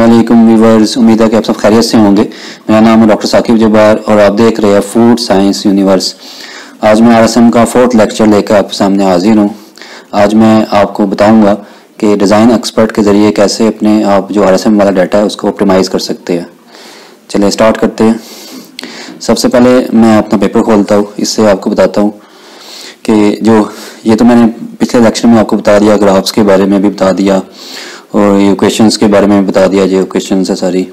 अस्सलामुअलैकुम व्यूअर्स, उम्मीद है कि आप सब खैरियत से होंगे। मेरा नाम है डॉक्टर साकिब जब्बार और आप देख रहे हैं फूड साइंस यूनिवर्स। आज मैं आरएसएम का 4th लेक्चर लेकर आपके सामने हाजिर हूँ। आज मैं आपको बताऊंगा कि डिज़ाइन एक्सपर्ट के ज़रिए कैसे अपने आप जो आरएसएम वाला डाटा है उसको ऑप्टिमाइज़ कर सकते हैं। चलिए स्टार्ट करते हैं। सबसे पहले मैं अपना पेपर खोलता हूँ, इससे आपको बताता हूँ कि जो ये तो मैंने पिछले लेक्चर में आपको बता दिया, ग्राफ्स के बारे में भी बता दिया और ये इक्वेशंस के बारे में बता दिया, जो इक्वेशंस है सारी।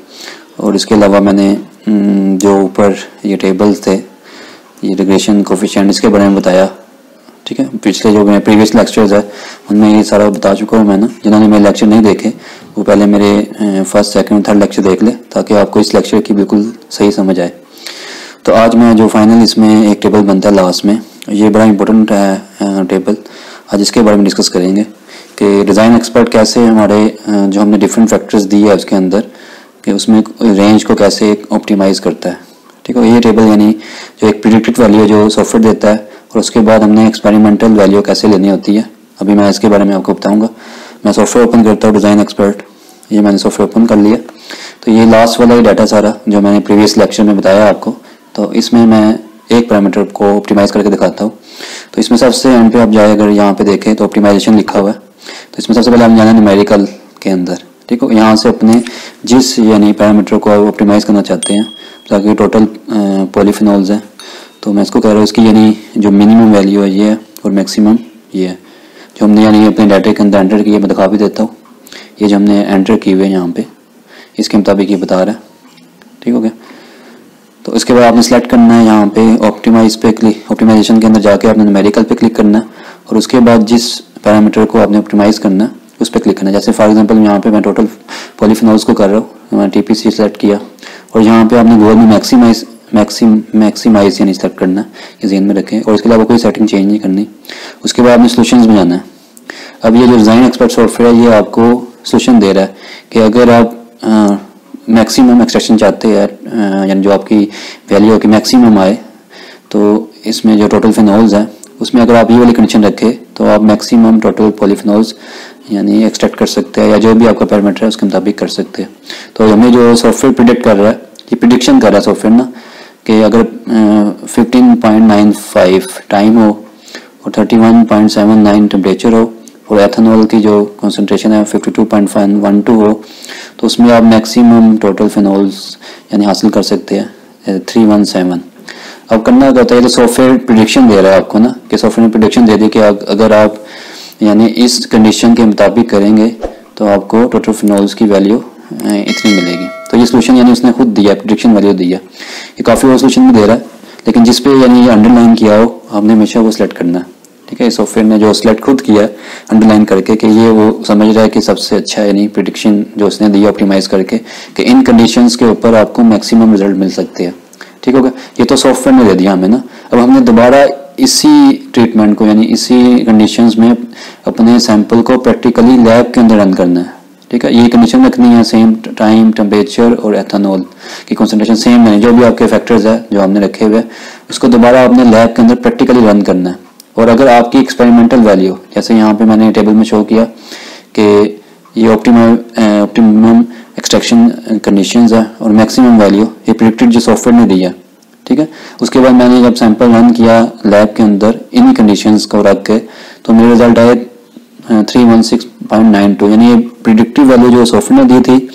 और इसके अलावा मैंने जो ऊपर ये टेबल्स थे, ये रिग्रेशन कोफिशिएंट, इसके बारे में बताया। ठीक है, पिछले जो मेरे प्रीवियस लेक्चर्स है उनमें ये सारा बता चुका हूँ मैं ना। जिन्होंने मेरे लेक्चर नहीं देखे वो पहले मेरे फर्स्ट, सेकंड, थर्ड लेक्चर देख ले, ताकि आपको इस लेक्चर की बिल्कुल सही समझ आए। तो आज मैं जो फाइनल इसमें एक टेबल बनता है लास्ट में, ये बड़ा इंपॉर्टेंट है टेबल। आज इसके बारे में डिस्कस करेंगे कि डिज़ाइन एक्सपर्ट कैसे हमारे जो हमने डिफरेंट फैक्टर्स दिए है उसके अंदर, कि उसमें रेंज को कैसे ऑप्टिमाइज़ करता है। ठीक है, ये टेबल यानी जो एक प्रिडिक्टेड वैल्यू जो सॉफ्टवेयर देता है और उसके बाद हमने एक्सपेरिमेंटल वैल्यू कैसे लेनी होती है, अभी मैं इसके बारे में आपको बताऊँगा। मैं सॉफ्टवेयर ओपन करता हूँ, डिज़ाइन एक्सपर्ट। ये मैंने सॉफ्टवेयर ओपन कर लिया। तो ये लास्ट वाला ही डाटा सारा जो मैंने प्रीवियस लेक्चर में बताया आपको, तो इसमें मैं एक पैरामीटर को ऑप्टिमाइज़ करके दिखाता हूँ। तो इसमें सबसे एंड पे आप जाए, अगर यहाँ पे देखें तो ऑप्टिमाइजेशन लिखा हुआ है। तो इसमें सबसे पहले हम जाना न्यूमेरिकल के अंदर। ठीक है, यहाँ से अपने जिस यानी पैरामीटर को ऑप्टिमाइज़ करना चाहते हैं, ताकि टोटल पॉलीफिनॉल्स हैं, तो मैं इसको कह रहा हूँ इसकी यानी जो मिनिमम वैल्यू है ये है और मैक्सिमम ये है, जो हमने यानी अपने डाटे के अंदर एंटर किया। मैं दिखा भी देता हूँ, ये जो हमने एंटर किए हुए हैं यहाँ पे, इसके मुताबिक ये बता रहा है। ठीक हो गया। तो इसके बाद आपने सेलेक्ट करना है यहाँ पे ऑप्टिमाइज पे क्लिक, ऑप्टिमाइजेशन के अंदर जाके आपने न्यूमेरिकल पे क्लिक करना है और उसके बाद जिस पैरामीटर को आपने ऑप्टिमाइज करना है उस पर क्लिक करना है। जैसे फॉर एग्जांपल यहाँ पे मैं टोटल पॉलीफिनॉल्स को कर रहा हूँ, मैंने टीपीसी सेलेक्ट किया और यहाँ पे आपने गोल में मैक्सिमाइज यानी सेलेक्ट करना है, ये ज़हन में रखें। और इसके अलावा कोई सेटिंग चेंज नहीं करनी। उसके बाद आपने सोल्यूशंस में जाना है। अब ये जो डिज़ाइन एक्सपर्ट सॉफ्टवेयर है ये आपको सोल्यूशन दे रहा है कि अगर आप मैक्सिमम एक्सट्रैक्शन चाहते हैं, यानी जो आपकी वैल्यू की मैक्सिमम आए, तो इसमें जो टोटल फिनॉल्स है उसमें अगर आप ये वाली कंडीशन रखें तो आप मैक्सिमम टोटल पॉलीफिनॉल्स यानी एक्सट्रैक्ट कर सकते हैं, या जो भी आपका पैरामीटर है उसके मुताबिक कर सकते हैं। तो हमें जो सॉफ्टवेयर प्रिडिक्ट कर रहा है, ये प्रिडिक्शन कर रहा है सॉफ्टवेयर ना, कि अगर 15.95 टाइम हो और 31.79 टेम्परेचर हो और एथेनॉल की जो कंसंट्रेशन है 52.12 हो, तो उसमें आप मैक्सिमम टोटल फिनॉल्स यानी हासिल कर सकते हैं 317। अब करना क्या होता है, तो सॉफ्टवेयर प्रिडिक्शन दे रहा है आपको ना, कि सॉफ्टवेयर ने प्रिडिक्शन दे दी कि अगर आप यानी इस कंडीशन के मुताबिक करेंगे तो आपको टोटल फिनॉल्स की वैल्यू इतनी मिलेगी। तो ये सोल्यूशन यानी उसने खुद दिया, प्रिडिक्शन वैल्यू दिया। ये काफ़ी और सोल्यूशन भी दे रहा है, लेकिन जिस पे यानी ये अंडरलाइन किया हो आपने हमेशा वो सिलेक्ट करना है। ठीक है, सॉफ्टवेयर ने जो सिलेक्ट खुद किया अंडरलाइन करके कि ये वो समझ रहा है कि सबसे अच्छा यानी प्रिडिक्शन जो उसने दिया ऑप्टिमाइज करके, कि इन कंडीशंस के ऊपर आपको मैक्सिमम रिजल्ट मिल सकते हैं। ठीक होगा, ये तो सॉफ्टवेयर ने दे दिया हमें ना। अब हमने दोबारा इसी ट्रीटमेंट को यानी इसी कंडीशंस में अपने सैंपल को प्रैक्टिकली लैब के अंदर रन करना है। ठीक है, ये कंडीशन रखनी है, सेम टाइम, टेम्परेचर और एथेनॉल की कंसंट्रेशन सेम है, जो भी आपके फैक्टर्स है जो हमने रखे हुए, उसको दोबारा आपने लैब के अंदर प्रैक्टिकली रन करना है। और अगर आपकी एक्सपेरिमेंटल वैल्यू, जैसे यहाँ पे मैंने टेबल में शो किया कि ये ऑप्टिमम एक्सट्रैक्शन कंडीशंस है और मैक्सिमम वैल्यू ये प्रिडिक्टेड जो सॉफ्टवेयर ने दिया। ठीक है, उसके बाद मैंने जब सैंपल रन किया लैब के अंदर इन्हीं कंडीशंस को रख के, तो मेरे रिजल्ट आए 316.92, यानी ये प्रिडिक्टिव वैल्यू जो सॉफ्टवेयर ने दी थी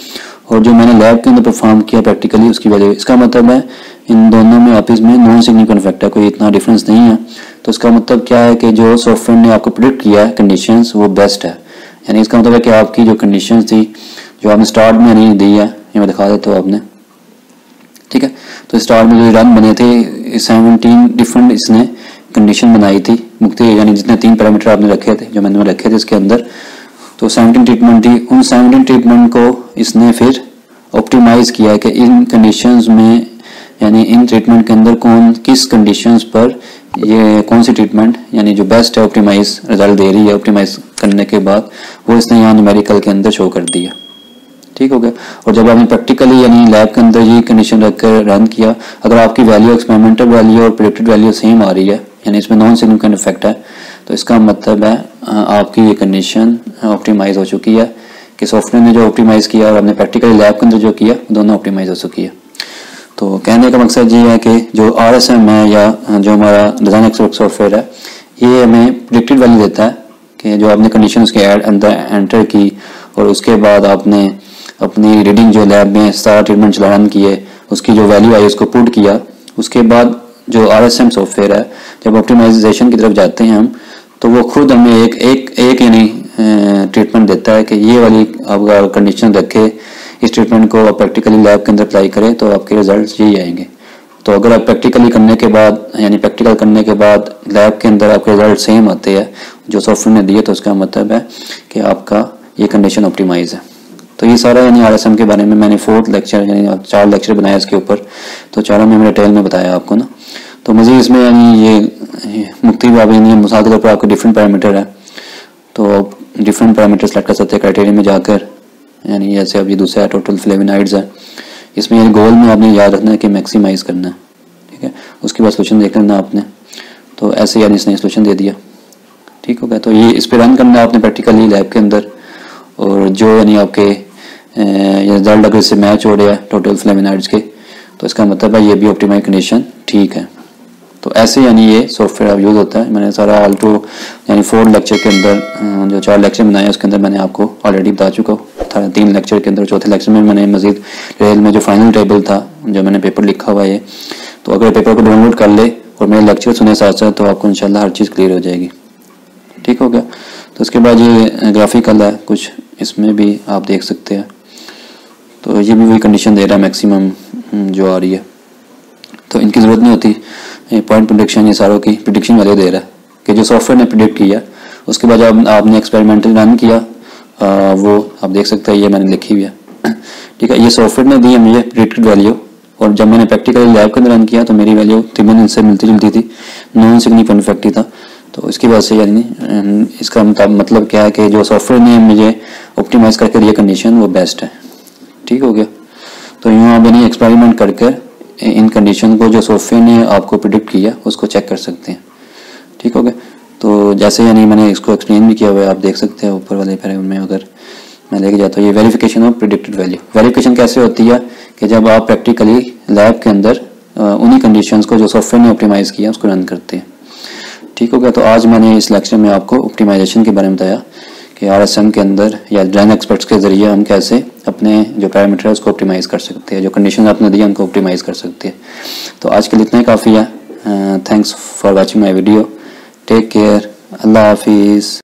और जो मैंने लैब के अंदर परफॉर्म किया प्रैक्टिकली उसकी वैल्यू। इसका मतलब है इन दोनों में आपस में नॉन सिग्निफिकेंट फैक्टर, कोई इतना डिफरेंस नहीं है। तो इसका मतलब क्या है कि जो सॉफ्टवेयर ने आपको प्रिडिक्ट किया है कंडीशंस वो बेस्ट है। यानी इसका मतलब है कि आपकी जो कंडीशंस थी जो आपने स्टार्ट में नहीं दी है, ये मैं दिखा देता हूँ आपने। ठीक है, तो स्टार्ट में जो रन बने थे 17 डिफरेंट इसने कंडीशन बनाई थी मुख्तलिफ, यानी जितने 3 पैरामीटर आपने रखे थे जो मैंने रखे थे इसके अंदर, तो 17 ट्रीटमेंट थी। उन 17 ट्रीटमेंट को इसने फिर ऑप्टिमाइज किया कि इन कंडीशंस में यानी इन ट्रीटमेंट के अंदर किस कंडीशंस पर ये कौन सी ट्रीटमेंट यानी जो बेस्ट है ऑप्टिमाइज रिजल्ट दे रही है। ऑप्टिमाइज करने के बाद वो इसने यहाँ न्यूमेरिकल के अंदर शो कर दिया। ठीक हो गया। और जब आपने प्रैक्टिकली यानी लैब के अंदर ये कंडीशन रखकर रन किया, अगर आपकी वैल्यू एक्सपेरिमेंटल वैल्यू और प्रेडिक्टेड वैल्यू सेम आ रही है, यानी इसमें नॉन सिग्निफिकेंट इफेक्ट है, तो इसका मतलब है आपकी ये कंडीशन ऑप्टिमाइज हो चुकी है कि सॉफ्टवेयर ने जो ऑप्टिमाइज़ किया और हमने प्रैक्टिकली लैब के अंदर जो किया दोनों ऑप्टिमाइज हो चुकी है। तो कहने का मकसद ये है कि जो RSM है या जो हमारा डिज़ाइन एक्सपर्ट सॉफ्टवेयर है ये हमें प्रेडिक्टेड वैल्यू देता है कि जो आपने कंडीशन उसके अंदर एंटर की और उसके बाद आपने अपनी रीडिंग जो लैब में सारा ट्रीटमेंट रन किए उसकी जो वैल्यू आई उसको पुट किया। उसके बाद जो RSM सॉफ्टवेयर है जब ऑप्टिमाइजेशन की तरफ जाते हैं हम तो वो खुद हमें एक यानी ट्रीटमेंट देता है कि ये वाली आपका कंडीशन रखे, इस ट्रीटमेंट को आप प्रैक्टिकली लैब के अंदर अप्लाई करें तो आपके रिजल्ट्स यही आएंगे। तो अगर आप प्रैक्टिकली करने के बाद यानी प्रैक्टिकल करने के बाद लैब के अंदर आपके रिजल्ट सेम आते हैं जो सॉफ्टवेयर ने दिए तो उसका मतलब है कि आपका ये कंडीशन ऑप्टिमाइज है। तो ये सारा यानी RSM के बारे में मैंने 4th लेक्चर यानी 4 लेक्चर बनाया इसके ऊपर, तो चारों में डिटेल में बताया आपको ना। तो मज़ीद इसमें यानी ये मुख्तलिफ आप यानी मिसाल के तौर पर आपको डिफरेंट पैरामीटर है तो आप डिफरेंट पैरामीटर सेलेक्ट कर सकते हैं क्राइटेरिया में जाकर, यानी जैसे अब ये दूसरा है टोटल फ्लेवोनॉइड्स है, इसमें ये गोल में आपने याद रखना है कि मैक्सिमाइज करना है, ठीक है। उसके बाद सोल्यूशन देख लेना आपने, तो ऐसे यानी इसने सोल्यूशन दे दिया, ठीक हो गया। तो ये इस पर रन करना है आपने प्रैक्टिकली लैब के अंदर और जो यानी आपके रिजल्ट अगर इससे मैच हो रहा है टोटल फ्लेवोनॉइड्स के तो इसका मतलब है ये भी ऑप्टिमाइज कंडीशन ठीक है। तो ऐसे यानी ये सॉफ्टवेयर अब यूज़ होता है। मैंने सारा ऑल्टो यानी 4 लेक्चर के अंदर जो 4 लेक्चर बनाए उसके अंदर मैंने आपको ऑलरेडी बता चुका हूँ। 3 लेक्चर के अंदर चौथे लेक्चर में मैंने मजीद डिटेल में जो फाइनल टेबल था जो मैंने पेपर लिखा हुआ है, तो अगर पेपर को डाउनलोड कर ले और मेरे लेक्चर सुने साथ साथ तो आपको इंशाल्लाह हर चीज़ क्लियर हो जाएगी, ठीक हो गया। तो उसके बाद ये ग्राफिकल है कुछ, इसमें भी आप देख सकते हैं। तो ये भी वही कंडीशन दे रहा है मैक्सिमम जो आ रही है, तो इनकी ज़रूरत नहीं होती। पॉइंट प्रेडिक्शन ये सारों की प्रेडिक्शन वैल्यू दे रहा है कि जो सॉफ्टवेयर ने प्रेडिक्ट किया उसके बाद जब आपने एक्सपेरिमेंटल रन किया वो आप देख सकते हैं, ये मैंने लिखी हुई है, ठीक है। ये सॉफ्टवेयर ने दी मुझे प्रेडिक्टेड वैल्यू और जब मैंने प्रैक्टिकली लैब के अंदर रन किया तो मेरी वैल्यू तकरीबन इनसे मिलती जुलती थी, नॉन सिग्निफिकेंट इफेक्ट था। तो इसकी वजह से यानी इसका मतलब क्या है कि जो सॉफ्टवेयर ने मुझे ऑप्टिमाइज करके दिया कंडीशन वो बेस्ट है, ठीक हो गया। तो यूँ आप यानी एक्सपेरिमेंट करके इन कंडीशन को जो सॉफ्टवेयर ने आपको प्रेडिक्ट किया उसको चेक कर सकते हैं, ठीक हो गया। तो जैसे यानी मैंने इसको एक्सप्लेन भी किया हुआ है, आप देख सकते हैं ऊपर वाले पैराग्राफ में अगर मैं लेके जाता हूँ। ये verification of predicted value, verification कैसे होती है कि जब आप प्रैक्टिकली लैब के अंदर उन्हीं कंडीशंस को जो सॉफ्टवेयर ने ऑप्टिमाइज़ किया उसको रन करते हैं, ठीक हो गया। तो आज मैंने इस लेक्चर में आपको ऑप्टिमाइजेशन के बारे में बताया कि RSM के अंदर या डिज़ाइन एक्सपर्ट्स के ज़रिए हम कैसे अपने जो पैरामीटर है उसको ऑप्टिमाइज़ कर सकते हैं, जो कंडीशन आपने दी उनको ऑप्टिमाइज़ कर सकते हैं। तो आज के लिए इतना ही काफ़ी है। Thanks for watching my video, take care, अल्लाह हाफिज़।